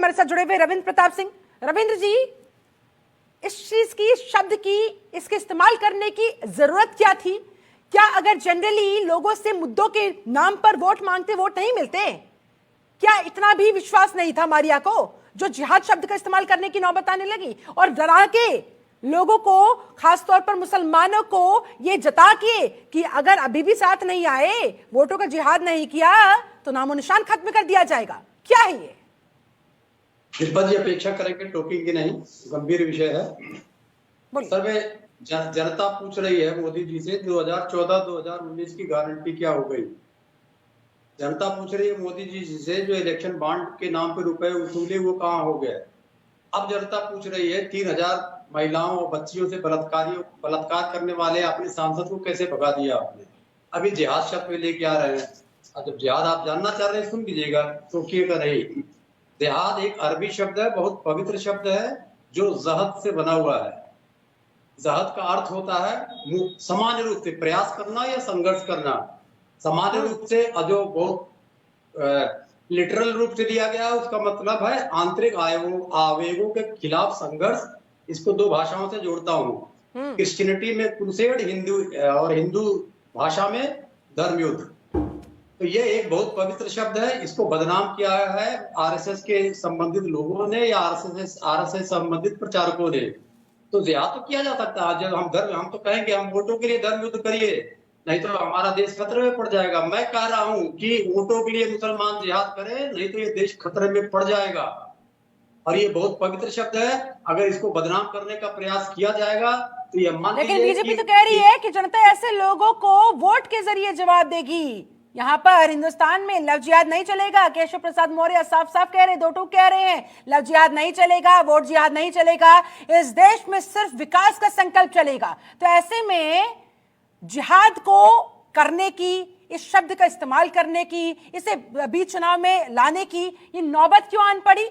हमारे साथ जुड़े हुए रविंद्र प्रताप सिंह। रविंद्र जी, इस चीज की, इस शब्द की, इसके इस्तेमाल करने की जरूरत क्या थी? क्या अगर जनरली लोगों से मुद्दों के नाम पर वोट मांगते वोट नहीं मिलते? क्या इतना भी विश्वास नहीं था मारिया को जो जिहाद शब्द का इस्तेमाल करने की नौबत आने लगी और डरा के लोगों को, खासतौर पर मुसलमानों को ये जता के कि अगर अभी भी साथ नहीं आए, वोटों का जिहाद नहीं किया तो नामो निशान खत्म कर दिया जाएगा? क्या है ये? तिब्बत जी अपेक्षा करेंगे टोकेंगे नहीं, गंभीर विषय है। सर वे जनता पूछ रही है मोदी जी से 2014-2019 की गारंटी क्या हो गई। जनता पूछ रही है मोदी जी से जो इलेक्शन बॉन्ड के नाम पे रुपए वसूले वो कहाँ हो गए। अब जनता पूछ रही है 3000 महिलाओं और बच्चियों से बलात्कार करने वाले अपने सांसद को कैसे भगा दिया आपने। अभी जिहाद शब्द में लेके आ रहे हैं। जब जिहाद आप जानना चाह रहे हैं सुन लीजिएगा, टोकिएगा नहीं। जिहाद एक अरबी शब्द है, बहुत पवित्र शब्द है जो जहद से बना हुआ है। जहद का अर्थ होता है सामान्य रूप से प्रयास करना या संघर्ष करना। सामान्य रूप से जो बहुत लिटरल रूप से लिया गया उसका मतलब है आंतरिक आवेगों के खिलाफ संघर्ष। इसको दो भाषाओं से जोड़ता हूँ, क्रिश्चियनिटी में क्रूसेड, हिंदू भाषा में धर्मयुद्ध। तो ये एक बहुत पवित्र शब्द है। इसको बदनाम किया है आरएसएस के संबंधित लोगों ने या आरएसएस संबंधित प्रचारकों ने। तो जिहाद तो किया जा सकता है। जब हम तो कहेंगे हम वोटों के लिए धर्म युद्ध करिए, नहीं तो हमारा देश खतरे में पड़ जाएगा। मैं कह रहा हूं कि वोटों के लिए मुसलमान जिहाद करें, नहीं तो ये देश खतरे में पड़ जाएगा। और ये बहुत पवित्र शब्द है। अगर इसको बदनाम करने का प्रयास किया जाएगा तो ये मान लीजिए। लेकिन बीजेपी तो कह रही है कि जनता ऐसे लोगों को वोट के जरिए जवाब देगी। यहाँ पर हिंदुस्तान में लव जिहाद नहीं चलेगा। केशव प्रसाद मौर्य साफ साफ कह रहे, दो टूक कह रहे हैं, लव जिहाद नहीं चलेगा, वोट जिहाद नहीं चलेगा। इस देश में सिर्फ विकास का संकल्प चलेगा। तो ऐसे में जिहाद को करने की, इस शब्द का इस्तेमाल करने की, इसे बीच चुनाव में लाने की ये नौबत क्यों आन पड़ी?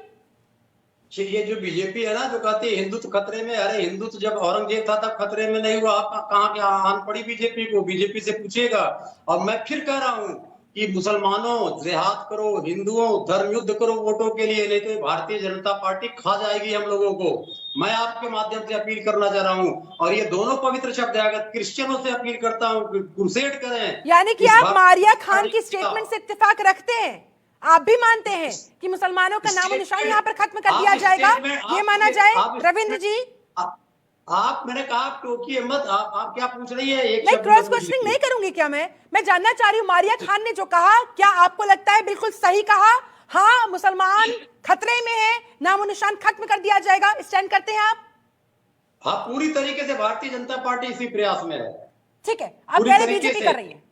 ये जो बीजेपी है ना, जो कहती है हिंदुत्व खतरे में, अरे हिंदुत्व जब औरंगजेब था तब खतरे में नहीं हुआ। आप कहाँ क्या आन पड़ी बीजेपी को? बीजेपी से पूछिएगा। और मैं फिर कह रहा हूँ कि मुसलमानों जिहाद करो, हिंदुओं धर्म युद्ध करो वोटों के लिए, नहीं तो भारतीय जनता पार्टी खा जाएगी हम लोगों को। मैं आपके माध्यम से अपील करना चाह रहा हूँ। और ये दोनों पवित्र शब्द है। अगर क्रिश्चियनों से अपील करता हूँ क्रूसेड करें। यानी कि आप मारिया खान की स्टेटमेंट से इत्तेफाक रखते हैं? आप भी मानते हैं कि मुसलमानों का नामो निशान यहाँ पर खत्म कर दिया जाएगा, ये माना जाए? रविंद्र जी, आप मैंने कहा टोकिए मत। आप क्या पूछ रही है? नहीं, क्रॉस क्वेश्चनिंग नहीं करूंगी। क्या मैं जानना चाह रही हूँ, मारिया खान ने जो कहा, क्या आपको लगता है बिल्कुल सही कहा? हाँ, मुसलमान खतरे में है, नामो निशान खत्म कर दिया जाएगा, स्टैंड करते हैं आप? हाँ, पूरी तरीके से भारतीय जनता पार्टी इसी प्रयास में है। ठीक है, अब कह रहे बीजेपी कर रही है।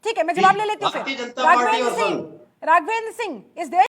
ठीक है, मैं जवाब ले लेती हूँ। भारतीय जनता पार्टी और राघवेंद्र सिंह, इस देश